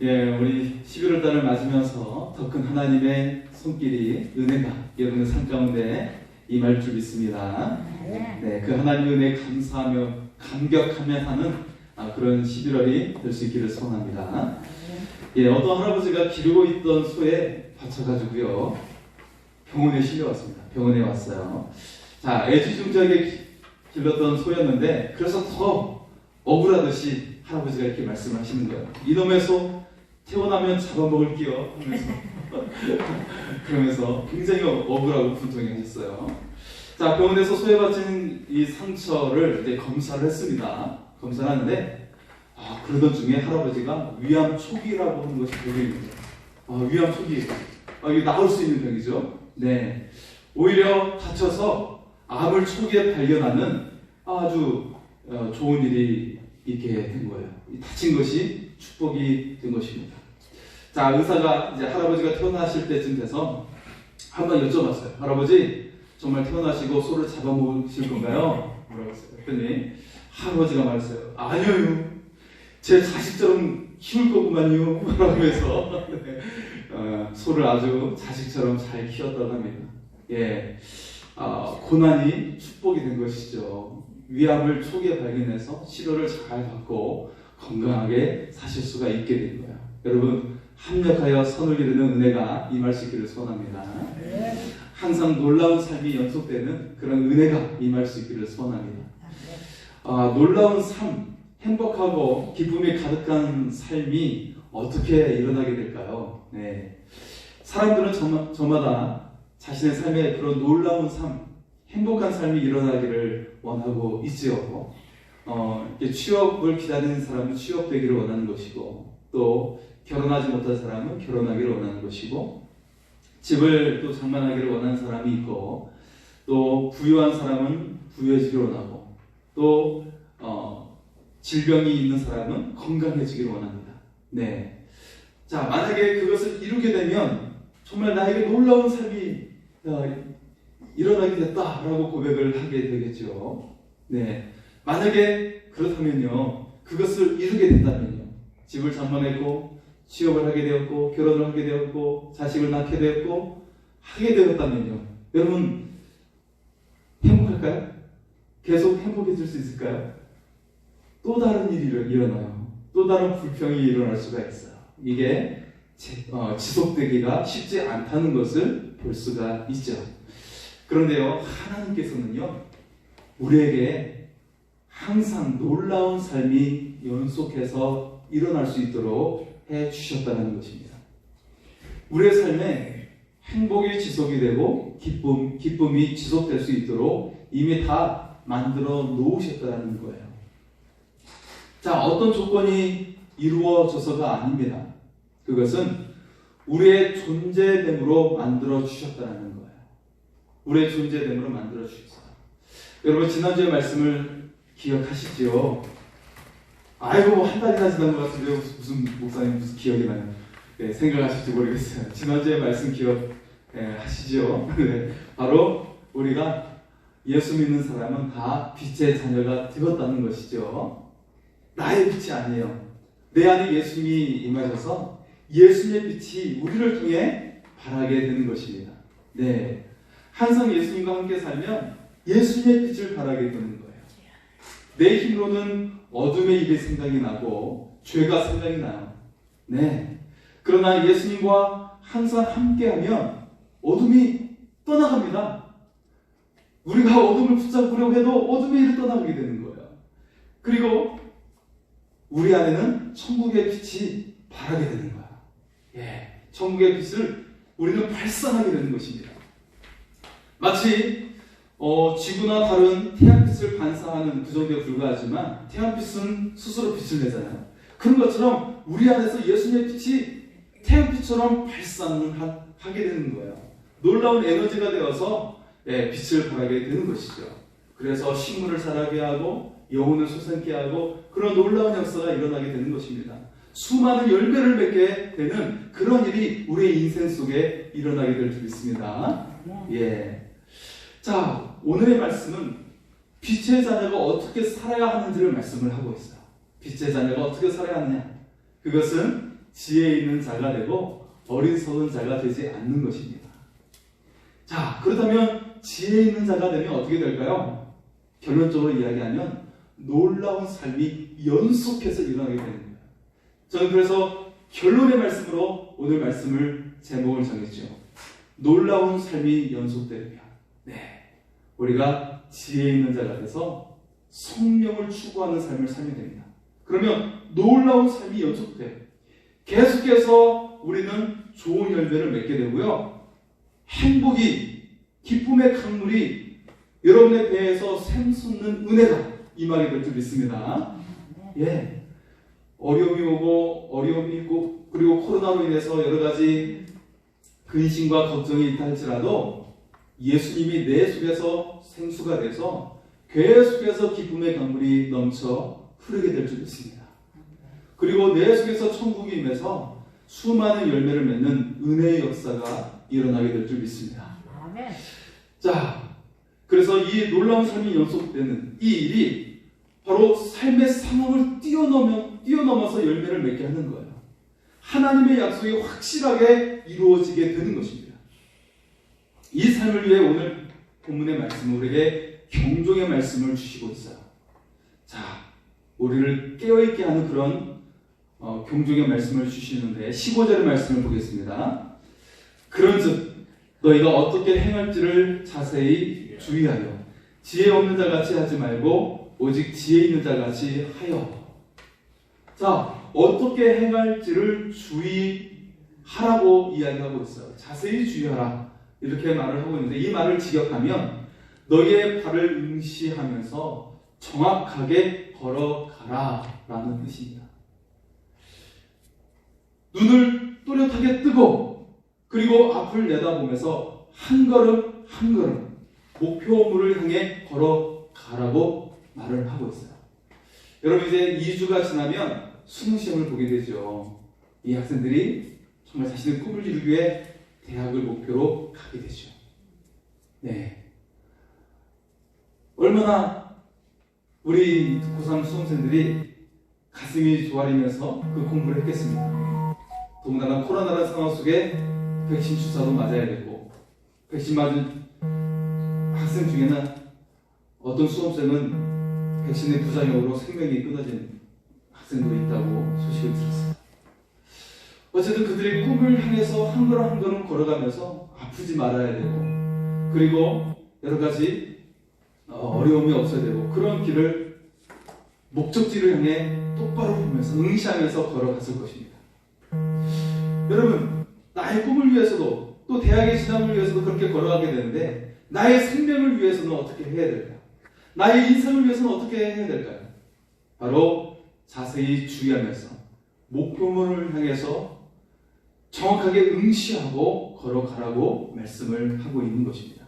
예, 우리 11월 달을 맞으면서 더 큰 하나님의 손길이, 은혜가 여러분의 삶 가운데 임할 줄 믿습니다. 네, 그 하나님의 은혜에 감사하며 감격하며 사는 그런 11월이 될 수 있기를 소원합니다. 예, 어떤 할아버지가 기르고 있던 소에 다쳐가지고요 병원에 실려왔습니다. 병원에 왔어요. 자, 애지중지하게 길렀던 소였는데 그래서 더 억울하듯이 할아버지가 이렇게 말씀하시는 거예요. 이놈의 소 태어나면 잡아먹을게요 하면서 그러면서 굉장히 억울하고 분통해하셨어요. 자, 병원에서 소에 받친 이 상처를 이제 검사를 했습니다. 검사를 하는데 그러던 중에 할아버지가 위암 초기라고 하는 것이 보입니다. 위암 초기, 이게 나올 수 있는 병이죠. 네, 오히려 다쳐서 암을 초기에 발견하는 아주 좋은 일이 있게 된 거예요. 다친 것이 축복이 된 것입니다. 자, 의사가 이제 할아버지가 태어나실 때쯤 돼서 한번 여쭤봤어요. 할아버지, 정말 태어나시고 소를 잡아먹으실 건가요? 뭐라고 했어요. 그랬더니 할아버지가 말했어요. 아니요, 제 자식처럼 키울 거구만요. 라고 해서 소를 아주 자식처럼 잘 키웠다고 합니다. 예, 고난이 축복이 된 것이죠. 위암을 초기에 발견해서 치료를 잘 받고 건강하게 사실 수가 있게 된 거예요. 여러분, 합력하여 선을 이루는 은혜가 임할 수 있기를 소원합니다. 항상 놀라운 삶이 연속되는 그런 은혜가 임할 수 있기를 소원합니다. 놀라운 삶, 행복하고 기쁨이 가득한 삶이 어떻게 일어나게 될까요? 네. 사람들은 저마다 자신의 삶에 그런 놀라운 삶, 행복한 삶이 일어나기를 원하고 있지요. 취업을 기다리는 사람은 취업되기를 원하는 것이고, 또 결혼하지 못한 사람은 결혼하기를 원하는 것이고, 집을 또 장만하기를 원하는 사람이 있고, 또 부유한 사람은 부유해지기를 원하고, 또 질병이 있는 사람은 건강해지기를 원합니다. 네. 자, 만약에 그것을 이루게 되면 정말 나에게 놀라운 삶이 일어나게 됐다라고 고백을 하게 되겠죠. 네. 만약에 그렇다면요, 그것을 이루게 된다면요, 집을 장만했고, 취업을 하게 되었고, 결혼을 하게 되었고, 자식을 낳게 되었고, 하게 되었다면요, 여러분, 행복할까요? 계속 행복해질 수 있을까요? 또 다른 일이 일어나요. 또 다른 불평이 일어날 수가 있어요. 이게 지속되기가 쉽지 않다는 것을 볼 수가 있죠. 그런데요, 하나님께서는요, 우리에게 항상 놀라운 삶이 연속해서 일어날 수 있도록 해주셨다는 것입니다. 우리의 삶에 행복이 지속이 되고 기쁨이 지속될 수 있도록 이미 다 만들어 놓으셨다는 거예요. 자, 어떤 조건이 이루어져서가 아닙니다. 그것은 우리의 존재됨으로 만들어 주셨다는 거예요. 우리의 존재됨으로 만들어 주셨어요. 여러분, 지난주의 말씀을 기억하시죠? 아이고, 한 달이나 지난 것 같은데 무슨 목사님 무슨 기억이 나요? 네, 생각하실지 모르겠어요. 지난주의 말씀 기억하시죠? 네, 바로 우리가 예수 믿는 사람은 다 빛의 자녀가 되었다는 것이죠. 나의 빛이 아니에요. 내 안에 예수님이 임하셔서 예수님의 빛이 우리를 통해 발하게 되는 것입니다. 네, 항상 예수님과 함께 살면 예수님의 빛을 발하게 되는 거예요. 내 힘으로는 어둠의 일이 생각이 나고 죄가 생각이 나요. 네, 그러나 예수님과 항상 함께하면 어둠이 떠나갑니다. 우리가 어둠을 붙잡으려고 해도 어둠의 일을 떠나가게 되는 거예요. 그리고 우리 안에는 천국의 빛이 발하게 되는 거야. 예, 천국의 빛을 우리는 발산하게 되는 것입니다. 마치 지구나 다른 태양빛을 반사하는 그 정도에 불과하지만 태양빛은 스스로 빛을 내잖아요. 그런 것처럼 우리 안에서 예수님의 빛이 태양빛처럼 발산을 하게 되는 거예요. 놀라운 에너지가 되어서 빛을 발하게 되는 것이죠. 그래서 식물을 자라게 하고 영혼을 솟게 하고 그런 놀라운 역사가 일어나게 되는 것입니다. 수많은 열매를 맺게 되는 그런 일이 우리의 인생 속에 일어나게 될 줄 믿습니다. 예. 자, 오늘의 말씀은 빛의 자녀가 어떻게 살아야 하는지를 말씀을 하고 있어요. 빛의 자녀가 어떻게 살아야 하느냐? 그것은 지혜 있는 자가 되고 어리석은 자가 되지 않는 것입니다. 자, 그렇다면 지혜 있는 자가 되면 어떻게 될까요? 결론적으로 이야기하면 놀라운 삶이 연속해서 일어나게 되는 거예요. 저는 그래서 결론의 말씀으로 오늘 말씀을 제목을 정했죠. 놀라운 삶이 연속되면 우리가 지혜 있는 자가 돼서 성령을 추구하는 삶을 살게 됩니다. 그러면 놀라운 삶이 연속돼요. 계속해서 우리는 좋은 열매를 맺게 되고요. 행복이, 기쁨의 강물이 여러분의 배에서 샘솟는 은혜가 임하게 될 줄 믿습니다. 예. 어려움이 있고, 그리고 코로나로 인해서 여러 가지 근심과 걱정이 있다 할지라도 예수님이 내 속에서 생수가 돼서 계속해서 기쁨의 강물이 넘쳐 흐르게 될 줄 믿습니다. 그리고 내 속에서 천국이 임해서 수많은 열매를 맺는 은혜의 역사가 일어나게 될 줄 믿습니다. 자, 그래서 이 놀라운 삶이 연속되는 이 일이 바로 삶의 상황을 뛰어넘어서 열매를 맺게 하는 거예요. 하나님의 약속이 확실하게 이루어지게 되는 것입니다. 이 삶을 위해 오늘 본문의 말씀은 우리에게 경종의 말씀을 주시고 있어요. 자, 우리를 깨어있게 하는 그런 경종의 말씀을 주시는데 15절의 말씀을 보겠습니다. 그런즉 너희가 어떻게 행할지를 자세히 주의하여 지혜 없는 자같이 하지 말고 오직 지혜 있는 자같이 하여. 자, 어떻게 행할지를 주의하라고 이야기하고 있어요. 자세히 주의하라 이렇게 말을 하고 있는데 이 말을 직역하면 너희의 발을 응시하면서 정확하게 걸어가라 라는 뜻입니다. 눈을 또렷하게 뜨고 그리고 앞을 내다보면서 한 걸음 한 걸음 목표물을 향해 걸어가라고 말을 하고 있어요. 여러분 이제 2주가 지나면 수능시험을 보게 되죠. 이 학생들이 정말 자신의 꿈을 이루기 위해 대학을 목표로 가게 되죠. 네. 얼마나 우리 고3 수험생들이 가슴이 조아리면서 그 공부를 했겠습니까? 더군다나 코로나라는 상황 속에 백신 주사도 맞아야 되고 백신 맞은 학생 중에는 어떤 수험생은 백신의 부작용으로 생명이 끊어진 학생도 있다고 소식을 들었어요. 어쨌든 그들의 꿈을 향해서 한 걸음 한 걸음 걸어가면서 아프지 말아야 되고 그리고 여러 가지 어려움이 없어야 되고 그런 길을 목적지를 향해 똑바로 보면서 응시하면서 걸어갔을 것입니다. 여러분 나의 꿈을 위해서도 또 대학의 진학을 위해서도 그렇게 걸어가게 되는데 나의 생명을 위해서는 어떻게 해야 될까요? 나의 인생을 위해서는 어떻게 해야 될까요? 바로 자세히 주의하면서 목표물을 향해서 정확하게 응시하고 걸어가라고 말씀을 하고 있는 것입니다.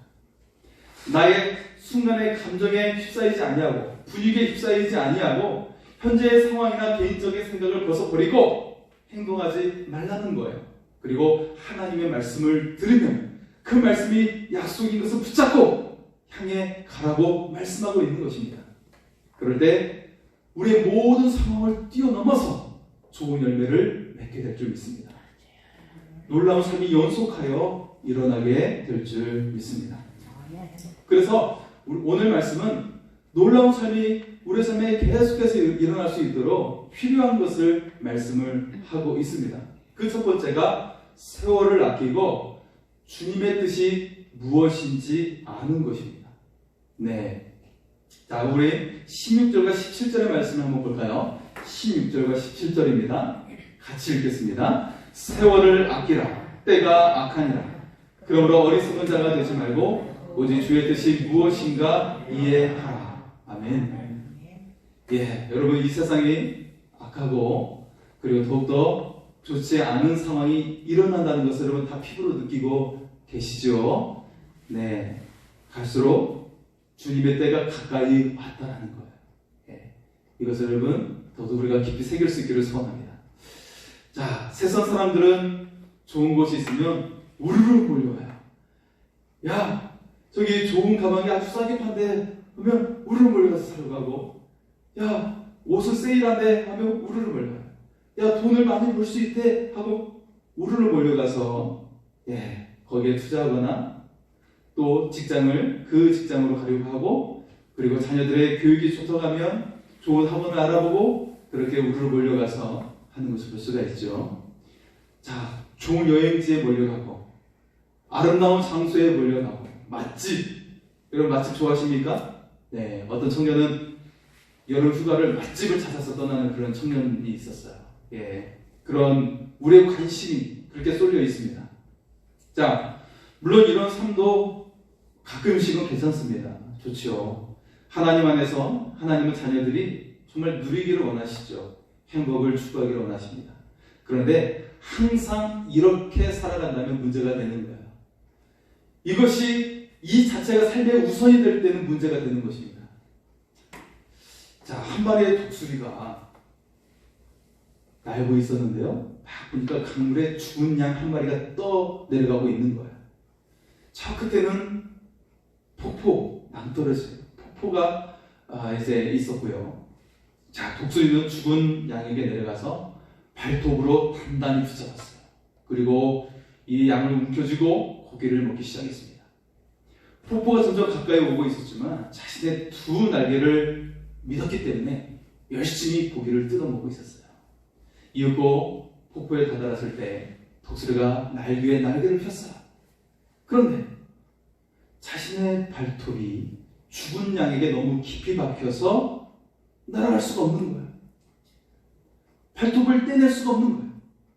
나의 순간의 감정에 휩싸이지 아니하고 분위기에 휩싸이지 아니하고 현재의 상황이나 개인적인 생각을 벗어버리고 행동하지 말라는 거예요. 그리고 하나님의 말씀을 들으면 그 말씀이 약속인 것을 붙잡고 향해 가라고 말씀하고 있는 것입니다. 그럴 때 우리의 모든 상황을 뛰어넘어서 좋은 열매를 맺게 될 줄 믿습니다. 놀라운 삶이 연속하여 일어나게 될 줄 믿습니다. 그래서 오늘 말씀은 놀라운 삶이 우리 삶에 계속해서 일어날 수 있도록 필요한 것을 말씀을 하고 있습니다. 그 첫 번째가 세월을 아끼고 주님의 뜻이 무엇인지 아는 것입니다. 네. 자, 우리 16절과 17절의 말씀을 한번 볼까요? 16절과 17절입니다. 같이 읽겠습니다. 세월을 아끼라. 때가 악하니라. 그러므로 어리석은 자가 되지 말고 오직 주의 뜻이 무엇인가 이해하라. 아멘. 예, 여러분 이 세상이 악하고 그리고 더욱더 좋지 않은 상황이 일어난다는 것을 여러분 다 피부로 느끼고 계시죠? 네, 갈수록 주님의 때가 가까이 왔다라는 거예요. 예, 이것을 여러분 더욱 우리가 깊이 새길 수 있기를 소원합니다. 자, 세상 사람들은 좋은 곳이 있으면 우르르 몰려와요. 야, 저기 좋은 가방이 아주 싸게 판대 하면 우르르 몰려가서 사러 가고, 야, 옷을 세일한대 하면 우르르 몰려와요. 야, 돈을 많이 벌 수 있대 하고 우르르 몰려가서 거기에 투자하거나 또 그 직장으로 가려고 하고, 그리고 자녀들의 교육이 좋다가면 좋은 학원을 알아보고 그렇게 우르르 몰려가서 하는 것을 볼 수가 있죠. 자, 좋은 여행지에 몰려가고 아름다운 장소에 몰려가고 맛집, 여러분 맛집 좋아하십니까? 네, 어떤 청년은 여름 휴가를 맛집을 찾아서 떠나는 그런 청년이 있었어요. 그런 우리의 관심이 그렇게 쏠려 있습니다. 자, 물론 이런 삶도 가끔씩은 괜찮습니다. 좋죠. 하나님 안에서 하나님은 자녀들이 정말 누리기를 원하시죠. 행복을 추구하기를 원하십니다. 그런데 항상 이렇게 살아간다면 문제가 되는 거예요. 이것이 이 자체가 삶의 우선이 될 때는 문제가 되는 것입니다. 자, 한 마리의 독수리가 날고 있었는데요. 막 보니까 강물에 죽은 양 한 마리가 떠 내려가고 있는 거예요. 저 끝에는 낭떠러지 폭포가 이제 있었고요. 자, 독수리는 죽은 양에게 내려가서 발톱으로 단단히 붙잡았어요. 그리고 이 양을 움켜쥐고 고기를 먹기 시작했습니다. 폭포가 점점 가까이 오고 있었지만 자신의 두 날개를 믿었기 때문에 열심히 고기를 뜯어먹고 있었어요. 이윽고 폭포에 다다랐을 때 독수리가 날개에 날개를 폈어요. 그런데 자신의 발톱이 죽은 양에게 너무 깊이 박혀서 날아갈 수가 없는 거예요. 발톱을 떼낼 수가 없는 거예요.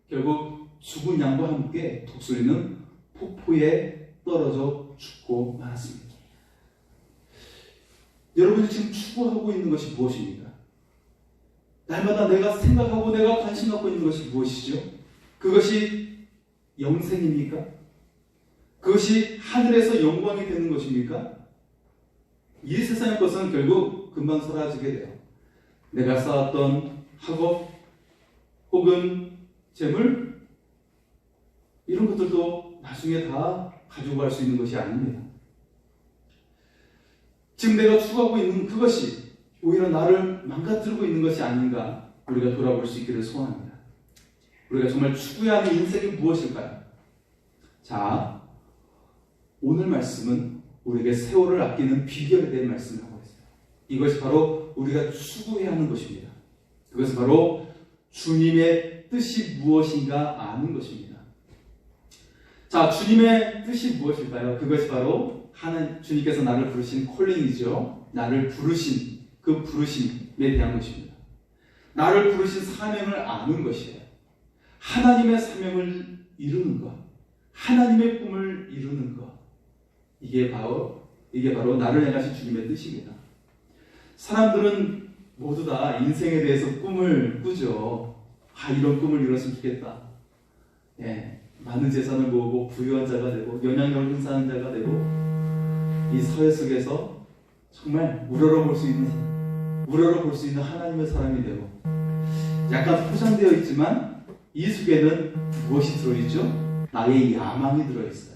결국 죽은 양과 함께 독수리는 폭포에 떨어져 죽고 말았습니다. 여러분이 지금 추구하고 있는 것이 무엇입니까? 날마다 내가 생각하고 내가 관심 갖고 있는 것이 무엇이죠? 그것이 영생입니까? 그것이 하늘에서 영광이 되는 것입니까? 이 세상의 것은 결국 금방 사라지게 돼요. 내가 쌓았던 학업 혹은 재물, 이런 것들도 나중에 다 가지고 갈 수 있는 것이 아닙니다. 지금 내가 추구하고 있는 그것이 오히려 나를 망가뜨리고 있는 것이 아닌가, 우리가 돌아볼 수 있기를 소원합니다. 우리가 정말 추구해야 하는 인생이 무엇일까요? 자, 오늘 말씀은 우리에게 세월을 아끼는 비결에 대한 말씀을 하고 있어요. 이것이 바로 우리가 추구해야 하는 것입니다. 그것은 바로 주님의 뜻이 무엇인가 아는 것입니다. 자, 주님의 뜻이 무엇일까요? 그것이 바로 주님께서 나를 부르신 콜링이죠. 나를 부르신 그 부르심에 대한 것입니다. 나를 부르신 사명을 아는 것이에요. 하나님의 사명을 이루는 것, 하나님의 꿈을 이루는 것, 이게 바로 나를 향하신 주님의 뜻입니다. 사람들은 모두 다 인생에 대해서 꿈을 꾸죠. 이런 꿈을 이뤘으면 좋겠다. 많은 재산을 모으고 부유한 자가 되고 영향력을 행사하는 자가 되고 이 사회 속에서 정말 우러러볼 수 있는 하나님의 사람이 되고, 약간 포장되어 있지만 이 속에는 무엇이 들어있죠? 나의 야망이 들어있어요.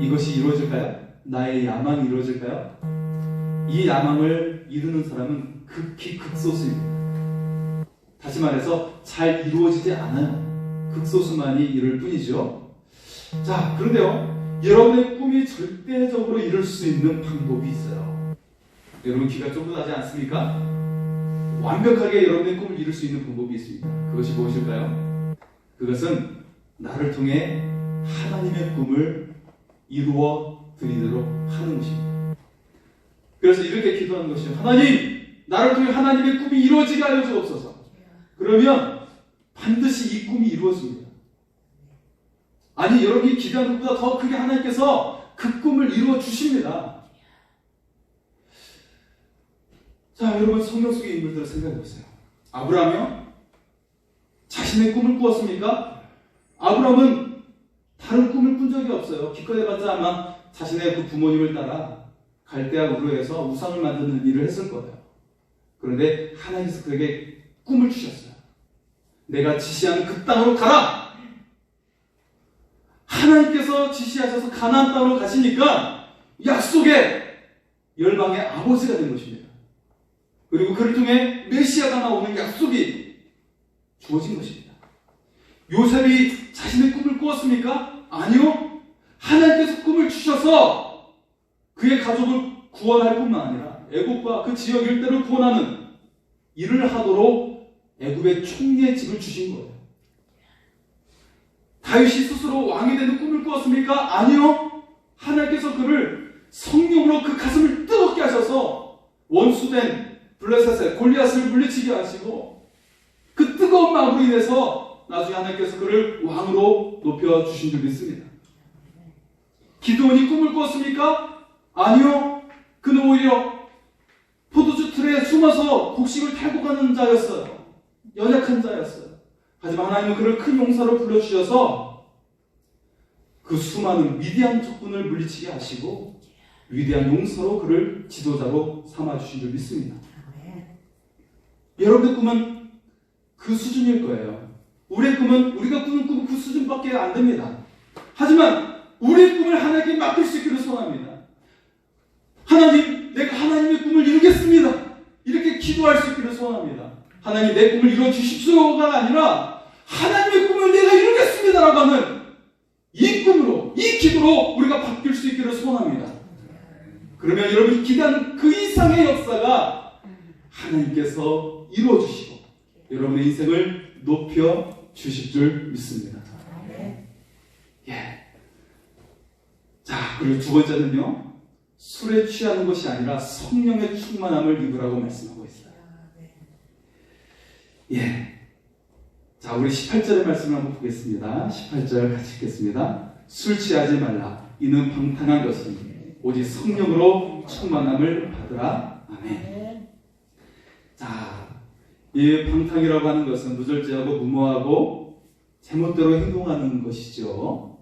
이것이 이루어질까요? 나의 야망이 이루어질까요? 이 야망을 이루는 사람은 극히 극소수입니다. 다시 말해서 잘 이루어지지 않아요. 극소수만이 이룰 뿐이죠. 자, 그런데요, 여러분의 꿈이 절대적으로 이룰 수 있는 방법이 있어요. 여러분 귀가 쫑긋하지 않습니까? 완벽하게 여러분의 꿈을 이룰 수 있는 방법이 있습니다. 그것이 무엇일까요? 그것은 나를 통해 하나님의 꿈을 이루어 드리도록 하는 것입니다. 그래서 이렇게 기도하는 것이죠. 하나님, 나를 통해 하나님의 꿈이 이루어지게 하여 주옵소서. 그러면 반드시 이 꿈이 이루어집니다. 아니, 여러분이 기대하는 것보다 더 크게 하나님께서 그 꿈을 이루어 주십니다. 자, 여러분 성경 속의 인물들을 생각해 보세요. 아브라함이요? 자신의 꿈을 꾸었습니까? 아브라함은 다른 꿈을 꾼 적이 없어요. 기껏 해봤자 아마 자신의 그 부모님을 따라 갈대아 우르에서 우상을 만드는 일을 했을 거예요. 그런데 하나님께서 그에게 꿈을 주셨어요. 내가 지시하는 그 땅으로 가라! 하나님께서 지시하셔서 가나안 땅으로 가시니까 약속의 열방의 아버지가 된 것입니다. 그리고 그를 통해 메시아가 나오는 약속이 주어진 것입니다. 요셉이 자신의 꿈을 꾸었습니까? 아니요. 하나님께서 꿈을 주셔서 그의 가족을 구원할 뿐만 아니라 애굽과 그 지역 일대를 구원하는 일을 하도록 애굽의 총리의 집을 주신 거예요. 다윗이 스스로 왕이 되는 꿈을 꾸었습니까? 아니요. 하나님께서 그를 성령으로 그 가슴을 뜨겁게 하셔서 원수된 블레셋의 골리앗을 물리치게 하시고 그 뜨거운 마음으로 인해서 나중에 하나님께서 그를 왕으로 높여주신 줄 믿습니다. 기드온이 꿈을 꾸었습니까? 아니요. 그는 오히려 포도주 틀에 숨어서 곡식을 탈고 가는 자였어요. 연약한 자였어요. 하지만 하나님은 그를 큰 용사로 불러주셔서 그 수많은 위대한 적군을 물리치게 하시고 위대한 용사로 그를 지도자로 삼아주신 줄 믿습니다. 여러분의 꿈은 그 수준일 거예요. 우리의 꿈은 우리가 꾸는 꿈은 그 수준밖에 안 됩니다. 하지만 우리의 꿈을 하나님께 맡길 수 있기를 소원합니다. 하나님, 내가 하나님의 꿈을 이루겠습니다. 이렇게 기도할 수 있기를 소원합니다. 하나님, 내 꿈을 이루어 주십시오가 아니라 하나님의 꿈을 내가 이루겠습니다라고 하는 이 꿈으로, 이 기도로 우리가 바뀔 수 있기를 소원합니다. 그러면 여러분이 기대하는 그 이상의 역사가 하나님께서 이루어 주시고 여러분의 인생을 높여 주실 줄 믿습니다. 예. 자, 그리고 두 번째는요, 술에 취하는 것이 아니라 성령의 충만함을 입으라고 말씀하고 있어요. 예. 자, 우리 18절의 말씀을 한번 보겠습니다. 18절 같이 읽겠습니다. 술 취하지 말라. 이는 방탕한 것이니 오직 성령으로 충만함을 받으라. 아멘. 자, 이 방탕이라고 하는 것은 무절제하고 무모하고 제멋대로 행동하는 것이죠.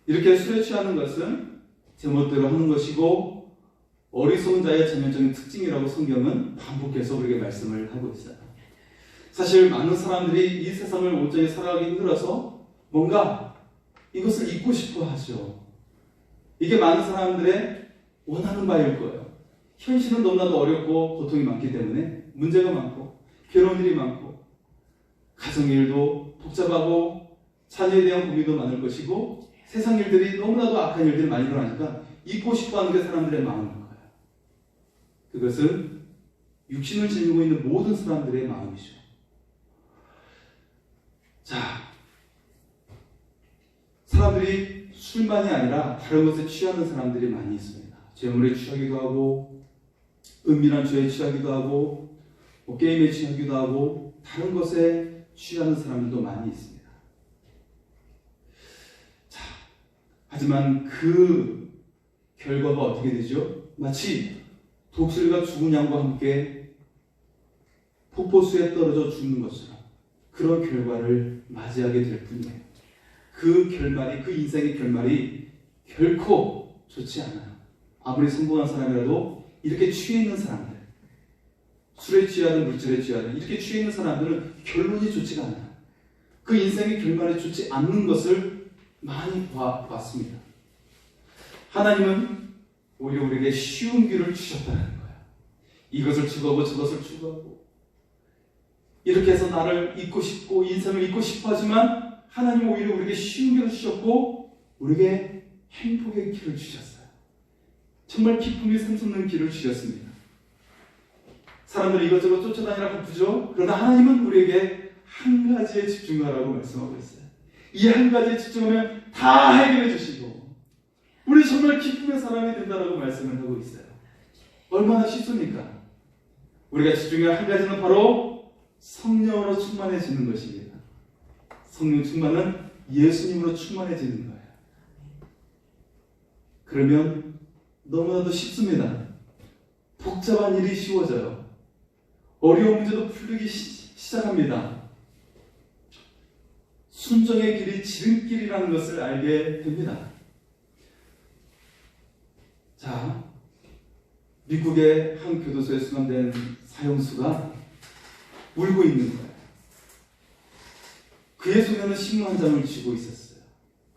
이렇게 술에 취하는 것은 제멋대로 하는 것이고 어리석은 자의 전형적인 특징이라고 성경은 반복해서 우리에게 말씀을 하고 있어요. 사실 많은 사람들이 이 세상을 온전히 살아가기 힘들어서 뭔가 이것을 잊고 싶어 하죠. 이게 많은 사람들의 원하는 바일 거예요. 현실은 너무나도 어렵고 고통이 많기 때문에 문제가 많고 괴로운 일이 많고 가정 일도 복잡하고 자녀에 대한 고민도 많을 것이고 세상 일들이 너무나도 악한 일들이 많이 일어나니까 잊고 싶어하는 게 사람들의 마음인 거예요. 그것은 육신을 지니고 있는 모든 사람들의 마음이죠. 자, 사람들이 술만이 아니라 다른 것에 취하는 사람들이 많이 있습니다. 재물에 취하기도 하고 은밀한 죄에 취하기도 하고 게임에 취하기도 하고 다른 것에 취하는 사람들도 많이 있습니다. 자, 하지만 그 결과가 어떻게 되죠? 마치 독수리가 죽은 양과 함께 폭포수에 떨어져 죽는 것처럼 그런 결과를 맞이하게 될 뿐이에요. 그 결말이, 그 인생의 결말이 결코 좋지 않아요. 아무리 성공한 사람이라도 이렇게 취해 있는 사람들, 술에 취하든 물질에 취하든 이렇게 취해 있는 사람들은 결론이 좋지가 않아요. 그 인생의 결말이 좋지 않는 것을 많이 봤습니다. 하나님은 오히려 우리에게 쉬운 길을 주셨다는 거예요. 이것을 추구하고 저것을 추구하고 이렇게 해서 나를 잊고 싶고 인생을 잊고 싶어 하지만 하나님은 오히려 우리에게 쉬운 길을 주셨고 우리에게 행복의 길을 주셨어요. 정말 기쁨이 샘솟는 길을 주셨습니다. 사람들이 이것저것 쫓아다니라 바쁘죠. 그러나 하나님은 우리에게 한 가지에 집중하라고 말씀하고 있어요. 이 한 가지에 집중하면 다 해결해 주시고 우리 정말 기쁨의 사람이 된다라고 말씀을 하고 있어요. 얼마나 쉽습니까? 우리가 집중할 한 가지는 바로 성령으로 충만해지는 것입니다. 성령 충만은 예수님으로 충만해지는 거예요. 그러면 너무나도 쉽습니다. 복잡한 일이 쉬워져요. 어려운 문제도 풀리기 시작합니다. 순종의 길이 지름길이라는 것을 알게 됩니다. 자, 미국의 한 교도소에 수감된 사형수가 울고 있는 거예요. 그의 손에는 신문 한 장을 쥐고 있었어요.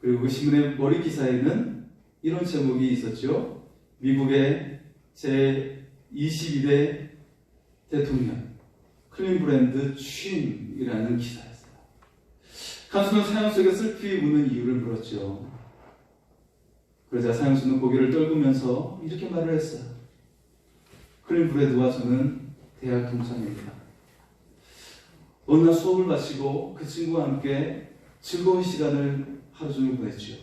그리고 그 신문의 머리 기사에는 이런 제목이 있었죠. 미국의 제22대 대통령 클린브랜드 취임이라는 기사였어요. 간수는 사형수에게 슬피 우는 이유를 물었죠. 그러자 사형수는 고개를 떨구면서 이렇게 말을 했어요. 클린 브래드와 저는 대학 동창입니다. 어느 날 수업을 마치고 그 친구와 함께 즐거운 시간을 하루 종일 보냈죠.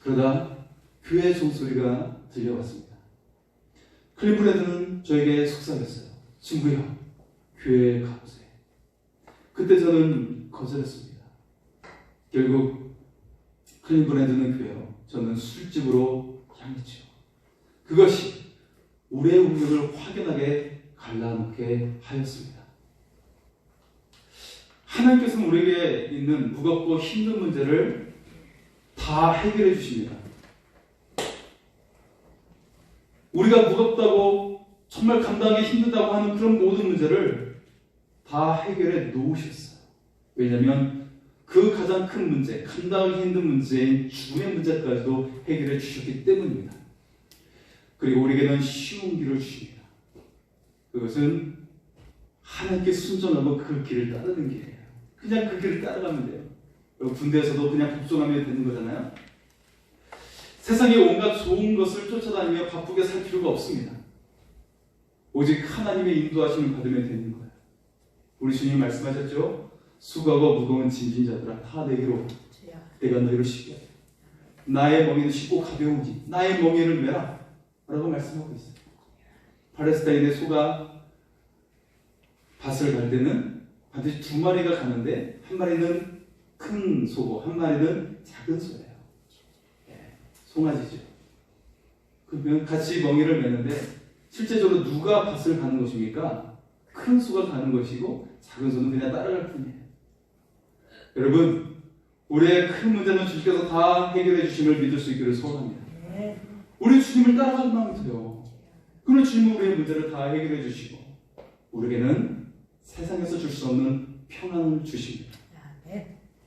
그러다 교회 종소리가 들려왔습니다. 클린 브래드는 저에게 속삭였어요. 친구야, 교회에 가보세요. 그때 저는 거절했습니다. 결국 클린 브래드는 교회로, 저는 술집으로 향했죠. 그것이 우리의 운명을 확연하게 갈라놓게 하였습니다. 하나님께서는 우리에게 있는 무겁고 힘든 문제를 다 해결해 주십니다. 우리가 무겁다고 정말 감당하기 힘들다고 하는 그런 모든 문제를 다 해결해 놓으셨어요. 왜냐하면 그 가장 큰 문제, 감당하기 힘든 문제인 죽음의 문제까지도 해결해 주셨기 때문입니다. 그리고 우리에게는 쉬운 길을 주십니다. 그것은 하나님께 순종하고 그 길을 따르는 길이에요. 그냥 그 길을 따라가면 돼요. 군대에서도 그냥 복종하면 되는 거잖아요. 세상에 온갖 좋은 것을 쫓아다니며 바쁘게 살 필요가 없습니다. 오직 하나님의 인도하심을 받으면 되는 거예요. 우리 주님 말씀하셨죠? 수고하고 무거운 짐진 자들아 다 내게로 내가 너희를 쉬게 하리라. 나의 멍에는 쉽고 가벼우니 나의 멍에를 메라 라고 말씀하고 있어요. 팔레스타인의 소가 밭을 갈 때는 반드시 두 마리가 가는데 한 마리는 큰 소고 한 마리는 작은 소예요. 송아지죠. 그러면 같이 멍에를 매는데 실제적으로 누가 밭을 가는 것입니까? 큰 소가 가는 것이고 작은 소는 그냥 따라갈 뿐이에요. 여러분, 우리의 큰 문제는 주님께서 다 해결해 주심을 믿을 수 있기를 소원합니다. 우리 주님을 따라가는 마음이 돼요. 그러면 주님은 우리의 문제를 다 해결해 주시고 우리에게는 세상에서 줄 수 없는 평안을 주십니다.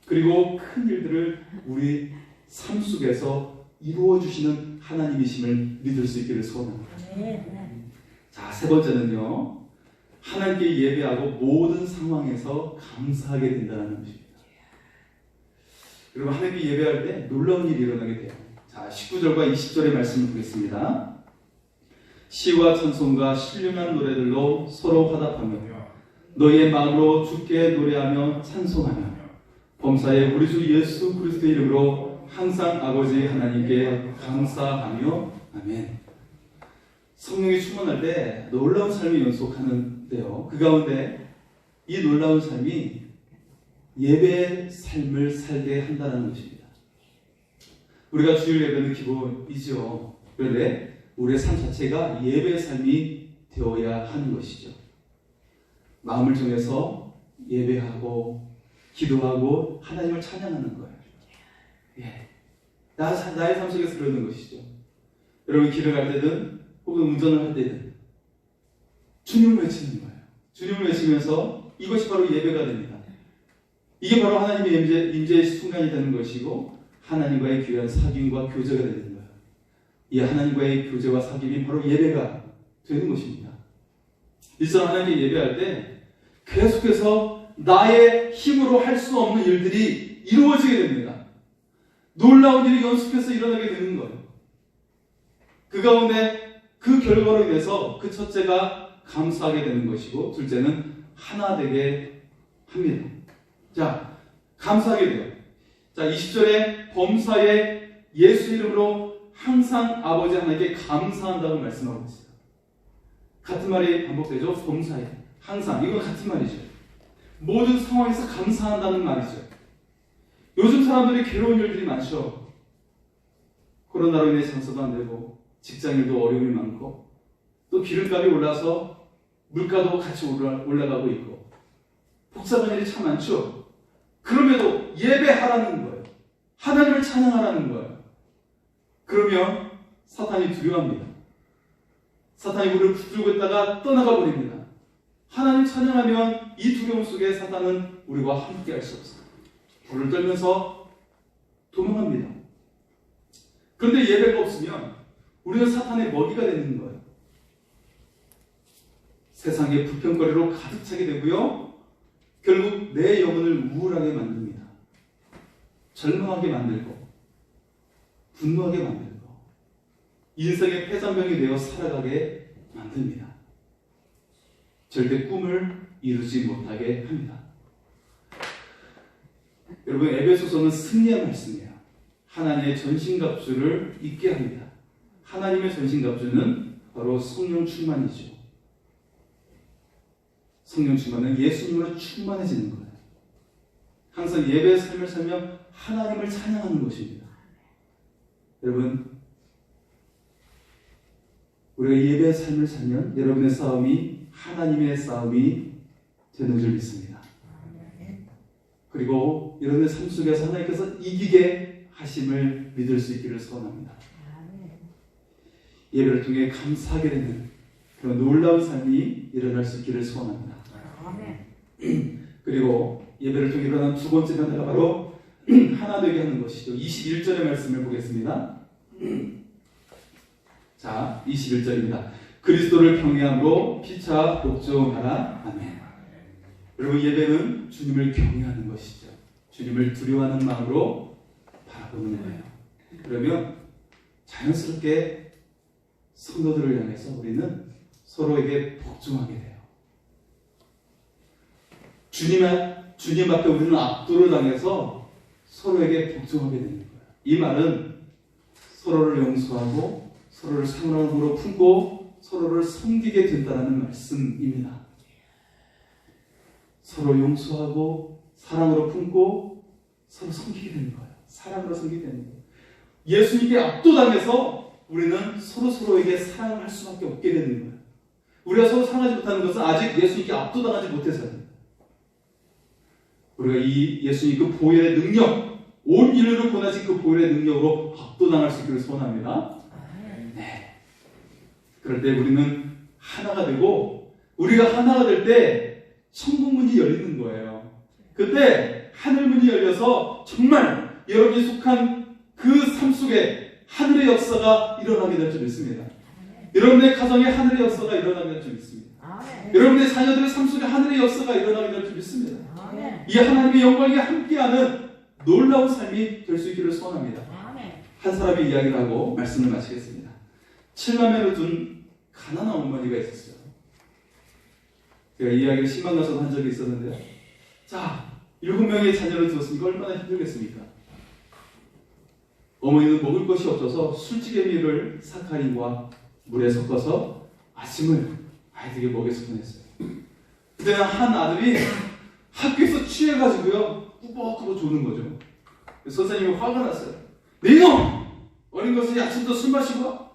그리고 큰 일들을 우리 삶 속에서 이루어 주시는 하나님이심을 믿을 수 있기를 소원합니다. 자, 세 번째는요. 하나님께 예배하고 모든 상황에서 감사하게 된다는 것입니다. 여러분, 하나님께 예배할 때 놀라운 일이 일어나게 돼요. 자, 19절과 20절의 말씀을 보겠습니다. 시와 찬송과 신령한 노래들로 서로 화답하며 너희의 마음으로 주께 노래하며 찬송하며 범사에 우리 주 예수 그리스도의 이름으로 항상 아버지 하나님께 감사하며 아멘. 성령이 충만할 때 놀라운 삶이 연속하는데요. 그 가운데 이 놀라운 삶이 예배의 삶을 살게 한다는 것입니다. 우리가 주일 예배는 기본이죠. 그런데 우리의 삶 자체가 예배의 삶이 되어야 하는 것이죠. 마음을 정해서 예배하고 기도하고 하나님을 찬양하는 거예요. 예. 나의 삶 속에서 그러는 것이죠. 여러분 길을 갈 때든 혹은 운전을 할 때든 주님을 외치는 거예요. 주님을 외치면서 이것이 바로 예배가 됩니다. 이게 바로 하나님의 임재의 순간이 되는 것이고 하나님과의 귀한 사귐과 교제가 되는 거예요. 이 하나님과의 교제와 사귐이 바로 예배가 되는 것입니다. 이처럼 하나님께 예배할 때 계속해서 나의 힘으로 할 수 없는 일들이 이루어지게 됩니다. 놀라운 일이 연속해서 일어나게 되는 거예요. 그 가운데 그 결과로 인해서 그 첫째가 감사하게 되는 것이고 둘째는 하나 되게 합니다. 자, 감사하게 돼요. 자, 20절에 범사에 예수 이름으로 항상 아버지 하나님께 감사한다고 말씀하고 있어요. 같은 말이 반복되죠. 범사에 항상 이건 같은 말이죠. 모든 상황에서 감사한다는 말이죠. 요즘 사람들이 괴로운 일들이 많죠. 코로나로 인해 장사도 안 되고 직장일도 어려움이 많고 또 기름값이 올라서 물가도 같이 올라가고 있고 복잡한 일이 참 많죠. 그럼에도 예배하라는 거예요. 하나님을 찬양하라는 거예요. 그러면 사탄이 두려워합니다. 사탄이 우리를 붙들고 있다가 떠나가 버립니다. 하나님 찬양하면 이 두려움 속에 사탄은 우리와 함께 할 수 없어요. 불을 떨면서 도망갑니다. 그런데 예배가 없으면 우리는 사탄의 먹이가 되는 거예요. 세상의 불평거리로 가득 차게 되고요. 결국 내 영혼을 우울하게 만듭니다. 절망하게 만들고 분노하게 만들고 인생의 패잔병이 되어 살아가게 만듭니다. 절대 꿈을 이루지 못하게 합니다. 여러분, 에베소서는 승리의 말씀이에요. 하나님의 전신갑주를 입게 합니다. 하나님의 전신갑주는 바로 성령 충만이죠. 성령 충만은 예수님으로 충만해지는 거예요. 항상 예배의 삶을 살며 하나님을 찬양하는 것입니다. 여러분, 우리가 예배의 삶을 살면 여러분의 싸움이 하나님의 싸움이 되는 줄 믿습니다. 그리고 여러분의 삶 속에서 하나님께서 이기게 하심을 믿을 수 있기를 소원합니다. 예배를 통해 감사하게 되는 그런 놀라운 삶이 일어날 수 있기를 소원합니다. 그리고 예배를 통해 일어난 두 번째 변화가 바로 하나 되게 하는 것이죠. 21절의 말씀을 보겠습니다. 자, 21절입니다. 그리스도를 경외함으로 피차 복종하라. 아멘. 여러분, 예배는 주님을 경외하는 것이죠. 주님을 두려워하는 마음으로 바라보는 거예요. 그러면 자연스럽게 성도들을 향해서 우리는 서로에게 복종하게 돼요. 주님 앞에 우리는 압도를 당해서 서로에게 복종하게 되는 거예요. 이 말은 서로를 용서하고 서로를 사랑으로 품고 서로를 섬기게 된다는 말씀입니다. 서로 용서하고 사랑으로 품고 서로 섬기게 되는 거예요. 사랑으로 섬기게 되는 거예요. 예수님께 압도당해서 우리는 서로에게 사랑할 수밖에 없게 되는 거예요. 우리가 서로 사랑하지 못하는 것은 아직 예수님께 압도당하지 못해서입니다. 우리가 이 예수님 그 보혈의 능력, 온 인류를 권하신 그 보혈의 능력으로 압도당할 수 있기를 소원합니다. 네. 그럴 때 우리는 하나가 되고, 우리가 하나가 될 때 천국문이 열리는 거예요. 그때 하늘문이 열려서 정말 여러분이 속한 그 삶 속에 하늘의 역사가 일어나게 될 줄 믿습니다. 여러분의 가정에 하늘의 역사가 일어나게 될 줄 믿습니다. 여러분의 자녀들의 삶 속에 하늘의 역사가 일어나게 될 줄 믿습니다. 이 하나님의 영광에 함께하는 놀라운 삶이 될 수 있기를 소원합니다. 한 사람의 이야기를 하고 말씀을 마치겠습니다. 7만명을 둔 가난한 어머니가 있었어요. 제가 이 이야기를 신방 가서도 한 적이 있었는데요. 자, 7명의 자녀를 두었으니까 얼마나 힘들겠습니까? 어머니는 먹을 것이 없어서 술찌개미를 사카린과 물에 섞어서 아침을 아이들에게 먹여서 보냈어요. 그때는 한 아들이 학교에서 취해가지고요, 꾸벅꾸벅 조는 거죠. 선생님이 화가 났어요. 네 이놈! 어린 것을 아침부터 술 마시고 와?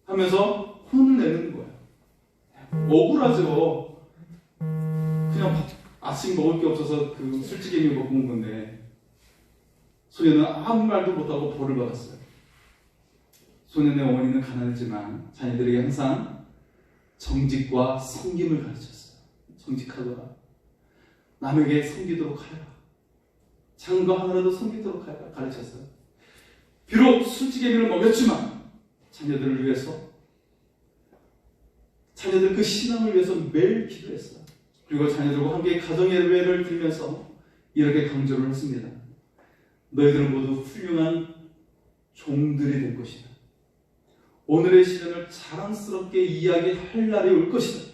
하면서 혼을 내는 거예요. 억울하죠. 그냥 아침 먹을 게 없어서 그 술찌개미 먹고 온 건데, 소년은 아무 말도 못하고 벌을 받았어요. 소년의 어머니는 가난했지만 자녀들에게 항상 정직과 섬김을 가르쳤어요. 정직하거라. 남에게 섬기도록 하여라. 작은 거 하나라도 섬기도록 하여라. 가르쳤어요. 비록 술찌개미를 먹였지만 자녀들을 위해서, 자녀들 그 신앙을 위해서 매일 기도했어요. 그리고 자녀들과 함께 가정의 예배를 드리면서 이렇게 강조를 했습니다. 너희들은 모두 훌륭한 종들이 될 것이다. 오늘의 시련을 자랑스럽게 이야기할 날이 올 것이다.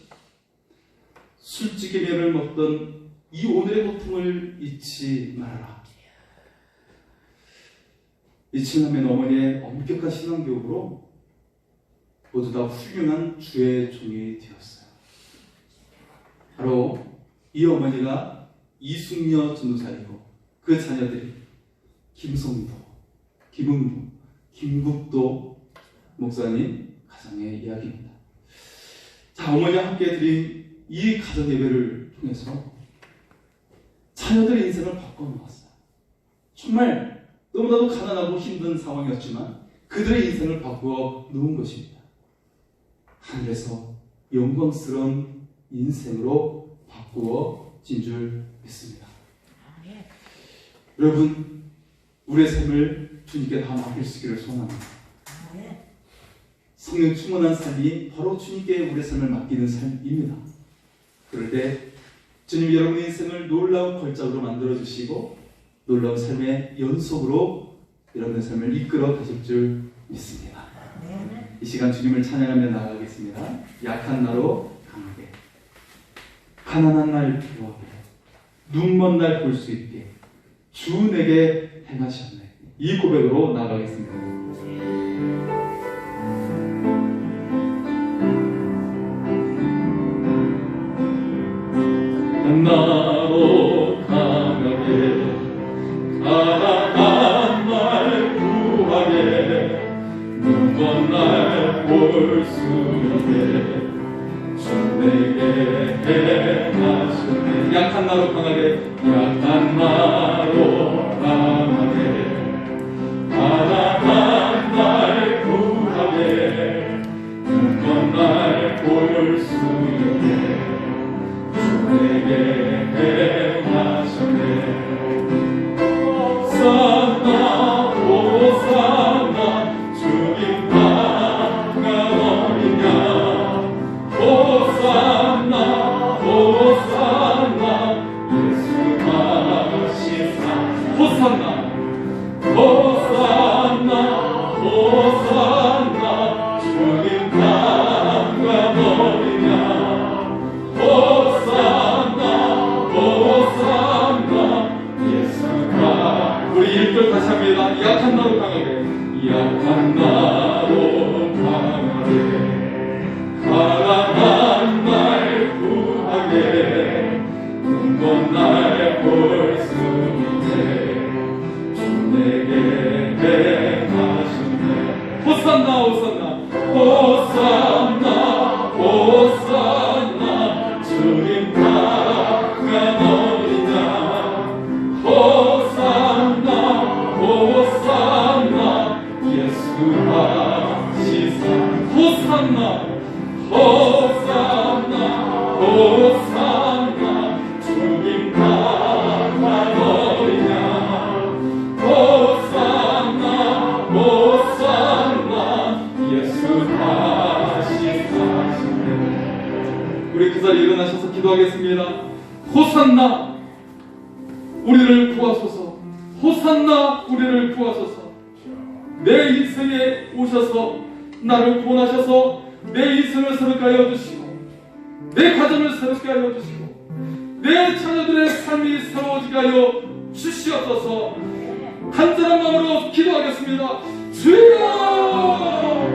술찌개미를 먹던 이 오늘의 고통을 잊지 말아라. 이 친남매 어머니의 엄격한 신앙교육으로 모두 다 훌륭한 주의 종이 되었어요. 바로 이 어머니가 이숙녀 전도사이고 그 자녀들이 김성도, 김은부, 김국도 목사님 가정의 이야기입니다. 자, 어머니와 함께 드린 이 가정 예배를 통해서 자녀들의 인생을 바꿔놓았어요. 정말 너무나도 가난하고 힘든 상황이었지만 그들의 인생을 바꾸어 놓은 것입니다. 하늘에서 영광스러운 인생으로 바꾸어진 줄 믿습니다. 여러분, 우리의 삶을 주님께 다 맡길 수 있기를 소원합니다. 성령 충만한 삶이 바로 주님께 우리의 삶을 맡기는 삶입니다. 그럴 때 주님이 여러분의 인생을 놀라운 걸작으로 만들어주시고 놀라운 삶의 연속으로 여러분의 삶을 이끌어 가실 줄 믿습니다. 이 시간 주님을 찬양하며 나아가겠습니다. 약한 나로 강하게, 가난한 날 필요하게, 눈먼 날 볼 수 있게 주 내게 행하셨네. 이 고백으로 나아가겠습니다. 나로 강하게, 가난한 날 구하게, 눈먼 날 볼 수 있게 주 내게 행하셨네. 약한 나로 강하게, 약한 나로 강하게, 가난한 날 구하게, 눈먼 날 볼 수 있게 내게 행하셨네. 호산나 호산나 주님 반가워이냐. 호산나 호산나 예수 마시사. 호산나 호산나 호산나 주님 반가워이냐. 우리 일절 다시 합니다. 약한 나로 강하게, 약한 나로 강하게, 가난한 날 구하게, 눈먼 날 볼 수 있게 주 내게 행하셨네. 호산나 호산나 호산나 호산나 주님 반가워이냐. 호산나 호산나 호산나 주님 반가워이냐. 호산나 호산나 예수 다시 사시네. 우리 그 자리에 일어나셔서 기도하겠습니다. 호산나 우리를 구하소서. 호산나 우리를 구하소서. 내 인생에 오셔서 나를 구원하셔서 내 인생을 새롭게 하여 주시고, 내 가정을 새롭게 하여 주시고, 내 자녀들의 삶이 새로워지게 하여 주시옵소서. 간절한 마음으로 기도하겠습니다. 주여!